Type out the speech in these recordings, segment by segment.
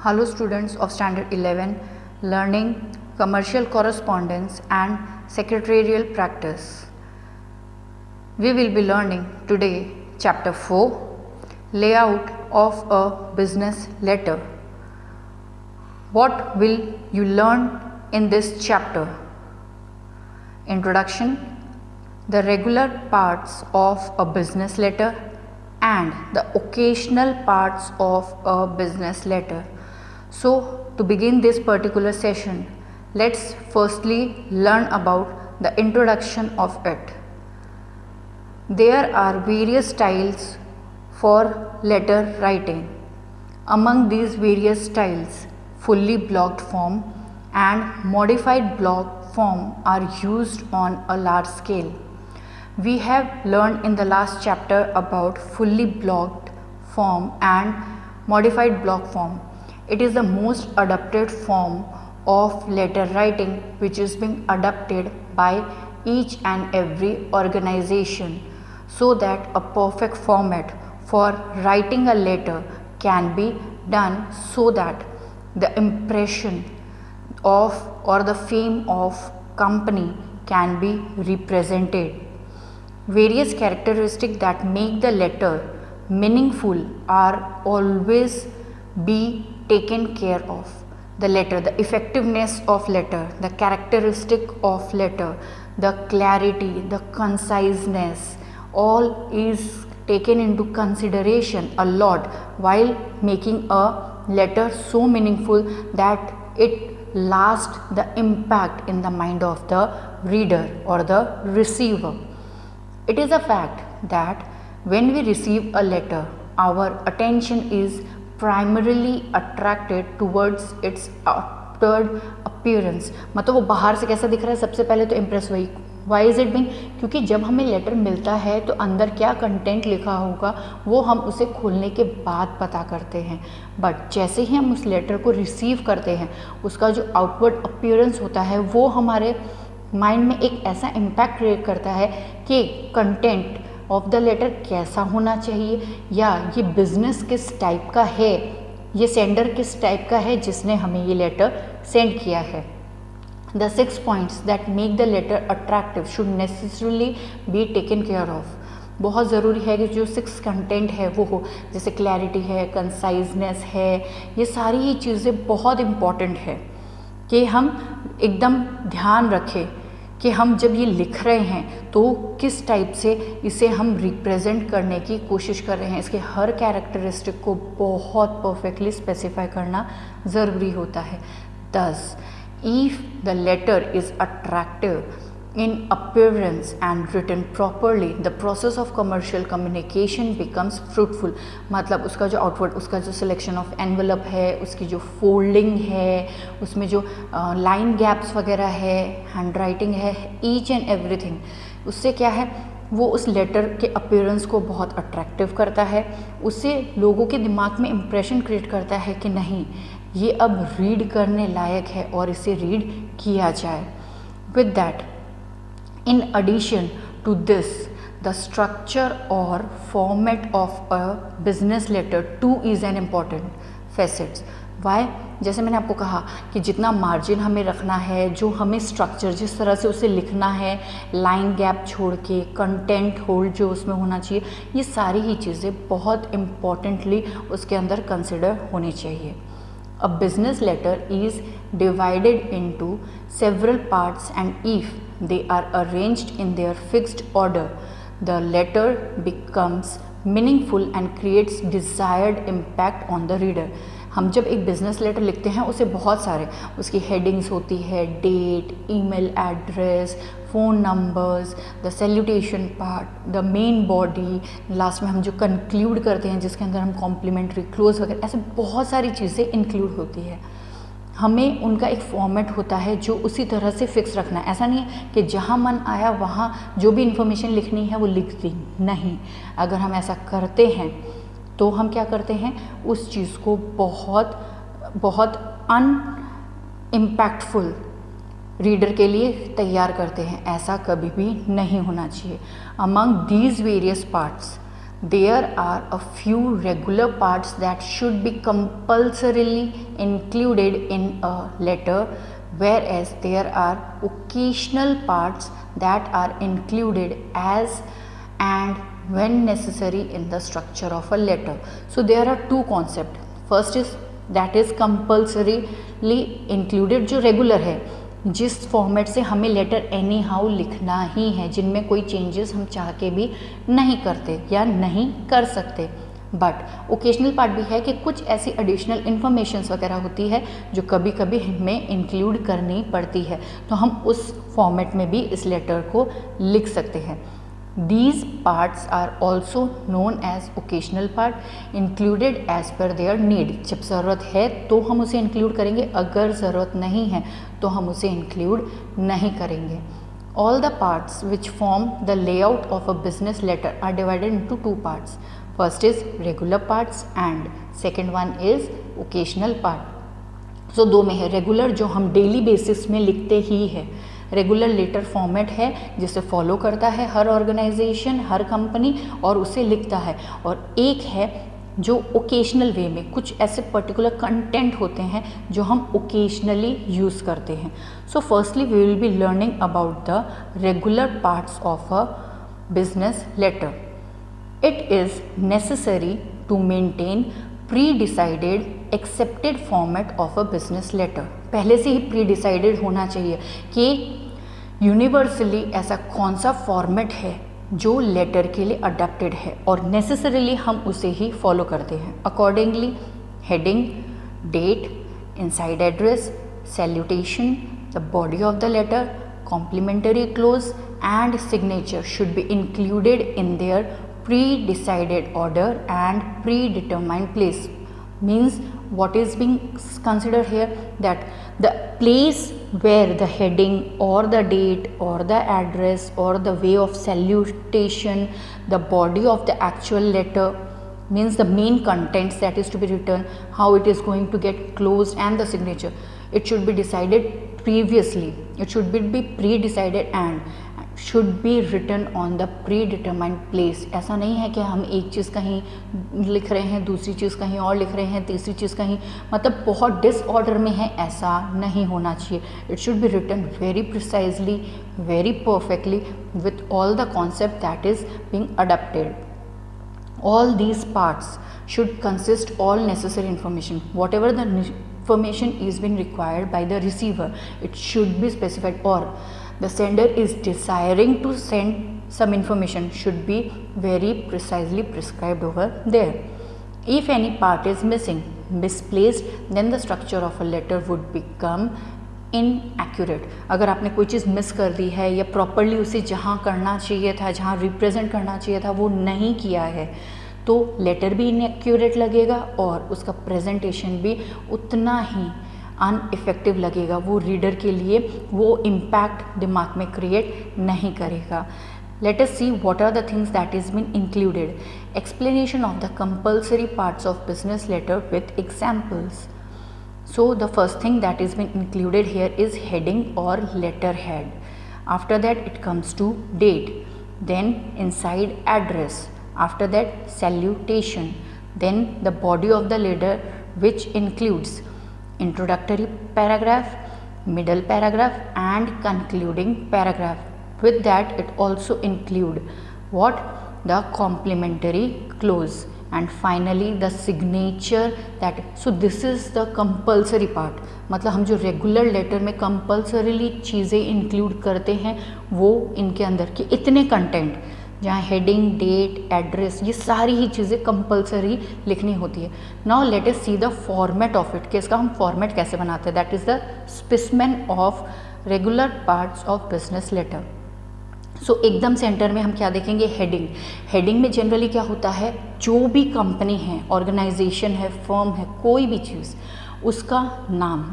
Hello students of Standard 11, learning commercial correspondence and secretarial practice. We will be learning today chapter 4, layout of a business letter. What will you learn in this chapter? Introduction, the regular parts of a business letter and the occasional parts of a business letter. So, to begin this particular session, let's firstly learn about the introduction of it. There are various styles for letter writing. Among these various styles, fully blocked form and modified block form are used on a large scale. We have learned in the last chapter about fully blocked form and modified block form. It is the most adopted form of letter writing which is being adopted by each and every organization so that a perfect format for writing a letter can be done so that the impression of or the fame of company can be represented. Various characteristics that make the letter meaningful are always be taken care of. The letter, the effectiveness of letter, the characteristic of letter, the clarity, the conciseness, all is taken into consideration a lot while making a letter so meaningful that it lasts the impact in the mind of the reader or the receiver. It is a fact that when we receive a letter, our attention is primarily attracted towards its outward appearance. मतलब वो बाहर से कैसा दिख रहा है, सबसे पहले तो इम्प्रेस वही. Why is it being? क्योंकि जब हमें लेटर मिलता है तो अंदर क्या कंटेंट लिखा होगा वो हम उसे खोलने के बाद पता करते हैं. बट जैसे ही हम उस लेटर को रिसीव करते हैं उसका जो आउटवर्ड अपीयरेंस होता है वो हमारे माइंड में एक ऐसा इम्पैक्ट क्रिएट करता है कि कंटेंट ऑफ द लेटर कैसा होना चाहिए या ये बिज़नेस किस टाइप का है, ये सेंडर किस टाइप का है जिसने हमें ये लेटर सेंड किया है. The 6 points that make the letter attractive should necessarily be taken care of. बहुत ज़रूरी है कि जो 6 कंटेंट है वो हो, जैसे क्लैरिटी है, कंसाइजनेस है, ये सारी ही चीज़ें बहुत इम्पॉर्टेंट है कि हम एकदम ध्यान रखें कि हम जब ये लिख रहे हैं तो किस टाइप से इसे हम रिप्रेजेंट करने की कोशिश कर रहे हैं. इसके हर कैरेक्टरिस्टिक को बहुत परफेक्टली स्पेसिफाई करना ज़रूरी होता है. दस, if the letter is attractive in appearance and written properly, the process of commercial communication becomes fruitful. मतलब उसका जो आउटवर्ड, उसका जो सिलेक्शन ऑफ एनवलप है, उसकी जो फोल्डिंग है, उसमें जो लाइन गैप्स वगैरह है, हैंड राइटिंग है, ईच एंड एवरीथिंग, उससे क्या है वो उस लेटर के अपीयरेंस को बहुत अट्रैक्टिव करता है. उससे लोगों के दिमाग में इम्प्रेशन क्रिएट करता है कि नहीं ये अब रीड करने लायक है और इसे रीड किया जाए. With that, in addition to this, the structure or format of a business letter too is an important facet. Why? जैसे मैंने आपको कहा कि जितना मार्जिन हमें रखना है, जो हमें स्ट्रक्चर जिस तरह से उसे लिखना है, लाइन गैप छोड़ के, कंटेंट होल्ड जो उसमें होना चाहिए, ये सारी ही चीज़ें बहुत इम्पॉर्टेंटली उसके अंदर कंसिडर होनी चाहिए. A business letter is divided into several parts and if they are arranged in their fixed order, the letter becomes meaningful and creates desired impact on the reader. हम जब एक बिज़नेस लेटर लिखते हैं उसे बहुत सारे उसकी हेडिंग्स होती है, date, email address, phone numbers, the salutation part, the main body, last में हम जो कंक्लूड करते हैं जिसके अंदर हम कॉम्प्लीमेंट्री क्लोज वगैरह, ऐसे बहुत सारी चीज़ें इंक्लूड होती है। हमें उनका एक फॉर्मेट होता है जो उसी तरह से फिक्स रखना है। ऐसा नहीं है कि जहाँ मन आया वहाँ जो भी इन्फॉर्मेशन लिखनी है वो लिख दी, नहीं। अगर हम ऐसा करते हैं तो हम क्या करते हैं, उस चीज़ को बहुत बहुत इम्पैक्टफुल रीडर के लिए तैयार करते हैं। ऐसा कभी भी नहीं होना चाहिए। Among these various parts there are a few regular parts that should be compulsorily included in a letter, whereas there are occasional parts that are included as and when necessary in the structure of a letter. So there are two concepts. First is that is compulsorily included, जो regular है, जिस format से हमें letter any how लिखना ही है, जिनमें कोई changes हम चाह के भी नहीं करते या नहीं कर सकते। बट ओकेजनल पार्ट भी है कि कुछ ऐसी एडिशनल इन्फॉर्मेशंस वगैरह होती है जो कभी कभी हमें इंक्लूड करनी पड़ती है, तो हम उस फॉर्मेट में भी इस लेटर को लिख सकते हैं। These parts are also known as occasional part, included as per their need. जब ज़रूरत है तो हम उसे इंक्लूड करेंगे, अगर ज़रूरत नहीं है तो हम उसे इंक्लूड नहीं करेंगे। All the parts which form the layout of a business letter are divided into two parts. First is regular parts and second one is occasional part. So दो में है, रेगुलर जो हम डेली बेसिस में लिखते ही है, रेगुलर लेटर फॉर्मेट है जिसे फॉलो करता है हर ऑर्गेनाइजेशन, हर कंपनी, और उसे लिखता है। और एक है जो ओकेशनल वे में कुछ ऐसे पर्टिकुलर कंटेंट होते हैं जो हम ओकेशनली यूज़ करते हैं। So firstly we will be learning about the regular parts of a business letter. It is necessary to maintain pre decided accepted format of a business letter. पहले से ही pre decided होना चाहिए कि universally ऐसा कौन सा फॉर्मेट है जो लेटर के लिए अडेप्टेड है, और नेसेसरीली हम उसे ही फॉलो करते हैं। Accordingly heading, date, inside address, salutation, the body of the letter, complimentary close and signature should be included in their pre-decided order and predetermined place. Means what is being considered here, that the place where the heading or the date or the address or the way of salutation, the body of the actual letter, means the main contents that is to be written, how it is going to get closed, and the signature, it should be decided previously. It should be pre-decided and should be written on the predetermined place. ऐसा नहीं है कि हम एक चीज़ कहीं लिख रहे हैं, दूसरी चीज़ कहीं और लिख रहे हैं, तीसरी चीज़ कहीं, मतलब बहुत डिसऑर्डर में है, ऐसा नहीं होना चाहिए। It should be written very precisely, very perfectly, with all the concept that is being adopted. All these parts should consist all necessary information. Whatever the information is being required by the receiver, it should be specified, or the sender is desiring to send some information, should be very precisely prescribed over there. If any part is missing, misplaced, then the structure of a letter would become inaccurate. अगर आपने कोई चीज़ miss कर दी है या properly उसे जहाँ करना चाहिए था, जहाँ रिप्रेजेंट करना चाहिए था, वो नहीं किया है, तो लेटर भी इनएक्यूरेट लगेगा और उसका प्रेजेंटेशन भी उतना ही अनइफेक्टिव लगेगा। वो रीडर के लिए वो इम्पैक्ट दिमाग में क्रिएट नहीं करेगा। Let us see what are the things that is been included. Explanation of the compulsory parts of business letter with examples. So the first thing that is been included here is heading or letterhead. After that it comes to date, then inside address, after that salutation, then the body of the letter, which includes introductory paragraph, middle paragraph and concluding paragraph. With that it also include what? The complementary clause, and finally the signature. that so this is the compulsory part. मतलब हम जो regular letter में compulsorily चीज़ें include करते हैं वो इनके अंदर के इतने कंटेंट, जहाँ हेडिंग, डेट, एड्रेस, ये सारी ही चीज़ें कंपलसरी लिखनी होती है। Now let us see the format of it, कि इसका हम फॉर्मेट कैसे बनाते हैं। That is the specimen of regular parts of business letter. So एकदम सेंटर में हम क्या देखेंगे, हेडिंग। हेडिंग में जनरली क्या होता है, जो भी कंपनी है, ऑर्गेनाइजेशन है, फर्म है, कोई भी चीज़, उसका नाम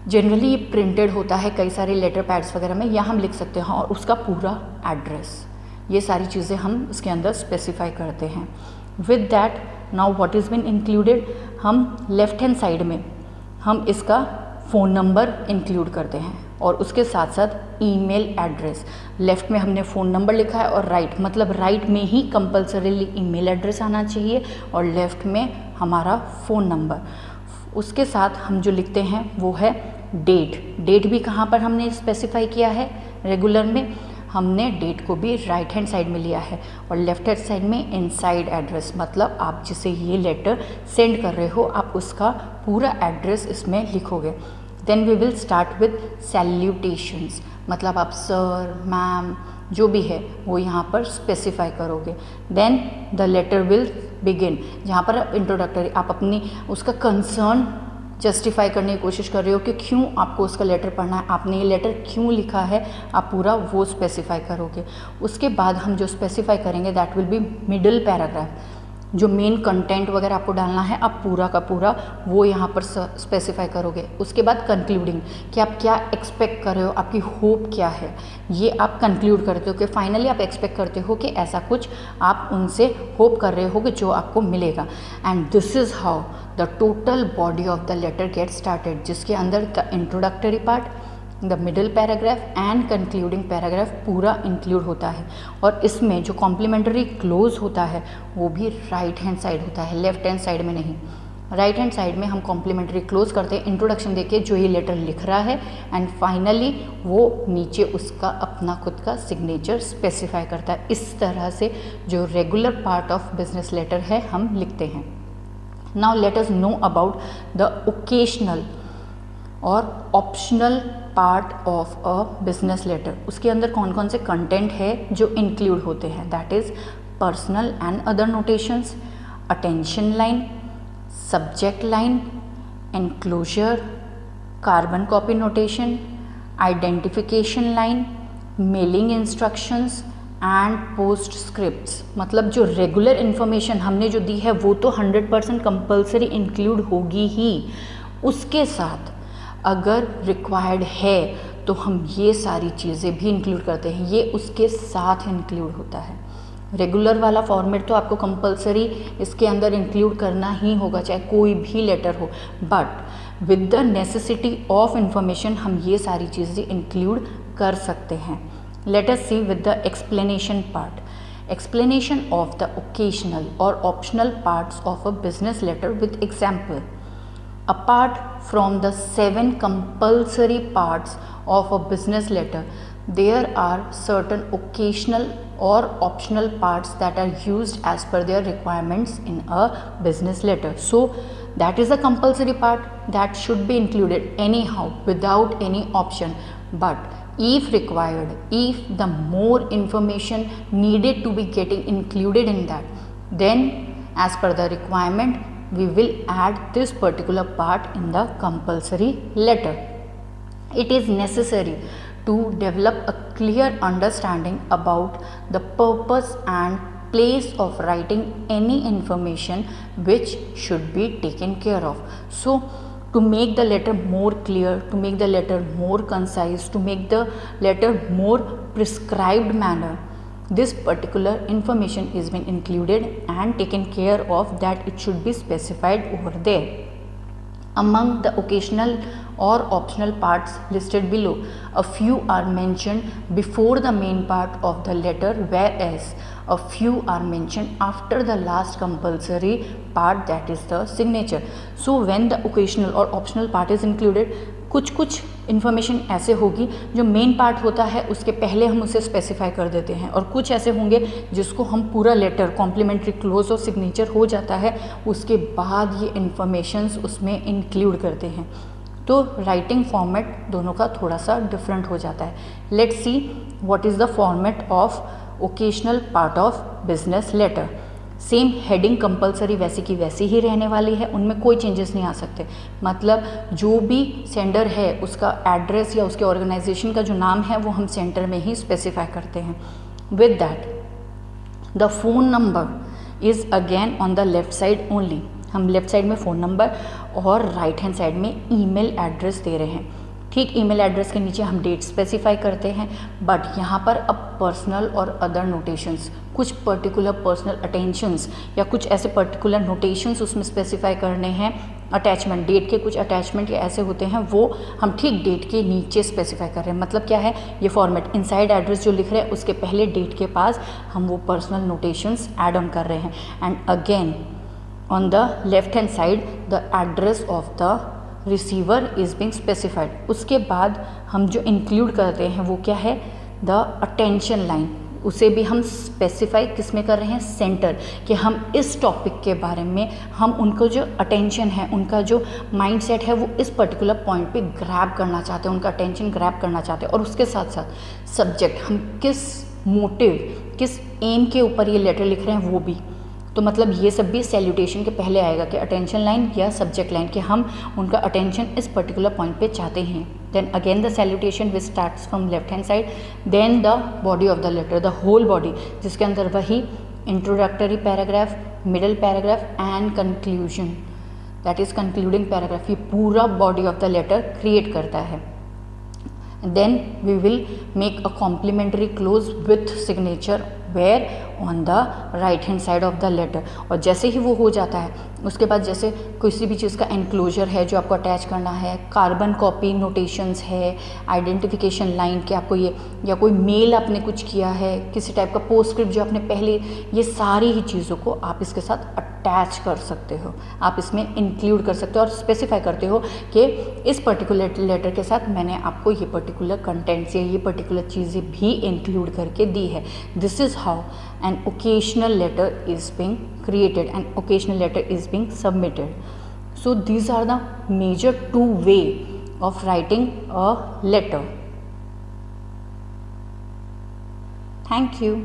जनरली ये प्रिंटेड होता है कई सारे लेटर पैड्स वगैरह में, या हम लिख सकते हैं, और उसका पूरा एड्रेस, ये सारी चीज़ें हम इसके अंदर स्पेसिफाई करते हैं। With that now what is been included, हम लेफ्ट हैंड साइड में हम इसका फ़ोन नंबर इंक्लूड करते हैं और उसके साथ साथ ईमेल एड्रेस। लेफ़्ट में हमने फ़ोन नंबर लिखा है और राइट मतलब राइट में ही कंपलसरीली ईमेल एड्रेस आना चाहिए और लेफ़्ट में हमारा फ़ोन नंबर। उसके साथ हम जो लिखते हैं वो है डेट। डेट भी कहाँ पर हमने स्पेसिफाई किया है, रेगुलर में हमने डेट को भी राइट हैंड साइड में लिया है और लेफ्ट हैंड साइड में इनसाइड एड्रेस, मतलब आप जिसे ये लेटर सेंड कर रहे हो आप उसका पूरा एड्रेस इसमें लिखोगे। Then we will start with salutations, मतलब आप सर, मैम जो भी है वो यहाँ पर स्पेसिफाई करोगे। Then the letter will begin, जहाँ पर आप इंट्रोडक्टरी, आप अपनी उसका कंसर्न जस्टिफाई करने की कोशिश कर रहे हो कि क्यों आपको उसका लेटर पढ़ना है, आपने ये लेटर क्यों लिखा है, आप पूरा वो स्पेसिफाई करोगे। उसके बाद हम जो स्पेसिफाई करेंगे that will be middle paragraph, जो मेन कंटेंट वगैरह आपको डालना है आप पूरा का पूरा वो यहाँ पर स्पेसिफाई करोगे। उसके बाद कंक्लूडिंग, कि आप क्या एक्सपेक्ट कर रहे हो, आपकी होप क्या है, ये आप कंक्लूड करते हो कि फाइनली आप एक्सपेक्ट करते हो कि ऐसा कुछ आप उनसे होप कर रहे हो कि जो आपको मिलेगा। And this is how the total body of the letter get started, जिसके अंदर the introductory part, the middle paragraph and concluding paragraph पूरा इंक्लूड होता है। और इसमें जो कॉम्प्लीमेंट्री क्लोज होता है वो भी राइट हैंड साइड होता है, लेफ्ट हैंड साइड में नहीं। राइट हैंड साइड में हम कॉम्प्लीमेंट्री क्लोज करते हैं इंट्रोडक्शन देके जो ये लेटर लिख रहा है, एंड फाइनली वो नीचे उसका अपना खुद का सिग्नेचर स्पेसिफाई करता है। इस तरह से जो regular part of business letter है हम लिखते हैं। Now let us know about the occasional और optional part of a business letter. उसके अंदर कौन कौन से कंटेंट है जो इंक्लूड होते हैं, that is personal and other notations, attention line, subject line, enclosure, carbon copy notation, identification line, mailing instructions and post scripts. मतलब जो रेगुलर इन्फॉर्मेशन हमने जो दी है वो तो 100% कंपल्सरी इंक्लूड होगी ही, उसके साथ अगर रिक्वायर्ड है तो हम ये सारी चीज़ें भी इंक्लूड करते हैं, ये उसके साथ इंक्लूड होता है। रेगुलर वाला फॉर्मेट तो आपको कंपलसरी इसके अंदर इंक्लूड करना ही होगा, चाहे कोई भी लेटर हो, but with the necessity of information हम ये सारी चीज़ें इंक्लूड कर सकते हैं। Let us see with the explanation part. Explanation of the occasional और optional parts of a business letter with example. Apart from the 7 compulsory parts of a business letter, there are certain occasional or optional parts that are used as per their requirements in a business letter. So that is a compulsory part that should be included anyhow without any option. But if required, if the more information needed to be getting included in that, then as per the requirement we will add this particular part in the compulsory letter. It is necessary to develop a clear understanding about the purpose and place of writing any information which should be taken care of. So to make the letter more clear, to make the letter more concise, to make the letter more prescribed manner, this particular information is been included and taken care of, that it should be specified over there. Among the occasional or optional parts listed below, a few are mentioned before the main part of the letter, whereas a few are mentioned after the last compulsory part, that is the signature. So when the occasional or optional part is included, कुछ information ऐसे होगी जो main part होता है उसके पहले हम उसे स्पेसिफाई कर देते हैं, और कुछ ऐसे होंगे जिसको हम पूरा लेटर कॉम्प्लीमेंट्री क्लोज और सिग्नेचर हो जाता है उसके बाद ये इन्फॉर्मेशंस उसमें इंक्लूड करते हैं। तो राइटिंग फॉर्मेट दोनों का थोड़ा सा डिफरेंट हो जाता है। Let's see what is the format of occasional part of business letter. Same heading compulsory वैसी की वैसी ही रहने वाली है, उनमें कोई चेंजेस नहीं आ सकते। मतलब जो भी सेंडर है उसका एड्रेस या उसके ऑर्गेनाइजेशन का जो नाम है वो हम सेंटर में ही स्पेसिफाई करते हैं। With that the phone number is again on the left side only. हम लेफ्ट साइड में फ़ोन नंबर और राइट हैंड साइड में ईमेल एड्रेस दे रहे हैं। ठीक, ईमेल एड्रेस के नीचे हम डेट स्पेसिफाई करते हैं, बट यहाँ पर अब पर्सनल और अदर नोटेशंस, कुछ पर्टिकुलर पर्सनल अटेंशंस या कुछ ऐसे पर्टिकुलर नोटेशंस उसमें स्पेसिफाई करने हैं। अटैचमेंट, डेट के कुछ अटैचमेंट या ऐसे होते हैं वो हम ठीक डेट के नीचे स्पेसिफाई कर रहे हैं। मतलब क्या है ये फॉर्मेट, इनसाइड एड्रेस जो लिख रहे हैं उसके पहले डेट के पास हम वो पर्सनल नोटेशंस ऐड ऑन कर रहे हैं। And again on the left hand side the address of the receiver is being specified. उसके बाद हम जो इंक्लूड करते हैं वो क्या है, द अटेंशन लाइन। उसे भी हम स्पेसिफाई किस में कर रहे हैं, सेंटर, कि हम इस टॉपिक के बारे में हम उनको जो अटेंशन है, उनका जो माइंडसेट है वो इस पर्टिकुलर पॉइंट पे ग्रैब करना चाहते हैं, उनका अटेंशन ग्रैब करना चाहते हैं। और उसके साथ साथ सब्जेक्ट, हम किस मोटिव, किस एम के ऊपर ये लेटर लिख रहे हैं वो भी। तो मतलब ये सब भी सैल्यूटेशन के पहले आएगा कि अटेंशन लाइन या सब्जेक्ट लाइन, कि हम उनका अटेंशन इस पर्टिकुलर पॉइंट पे चाहते हैं। Then again the salutation which starts from left hand side, then the body of the letter, the whole body, जिसके अंदर वही introductory paragraph, middle paragraph and conclusion, that is concluding paragraph, ये पूरा body of the letter create करता है। Then we will make a complimentary close with signature where on the right hand side of the letter। और जैसे ही वो हो जाता है उसके बाद जैसे किसी भी चीज़ का एनक्लोजर है जो आपको अटैच करना है, कार्बन कॉपी नोटेशंस है, आइडेंटिफिकेशन लाइन कि आपको ये, या कोई मेल आपने कुछ किया है, किसी टाइप का पोस्टस्क्रिप्ट जो आपने पहले, ये सारी ही चीज़ों को आप इसके साथ अटैच कर सकते हो, आप इसमें इंक्लूड कर सकते हो और स्पेसिफाई करते हो कि इस पर्टिकुलर लेटर के साथ मैंने आपको ये पर्टिकुलर कंटेंट्स या ये पर्टिकुलर चीज़ें भी इंक्लूड करके दी है। This is how an occasional letter is being created and occasional letter is being submitted. So these are the major two way of writing a letter. Thank you.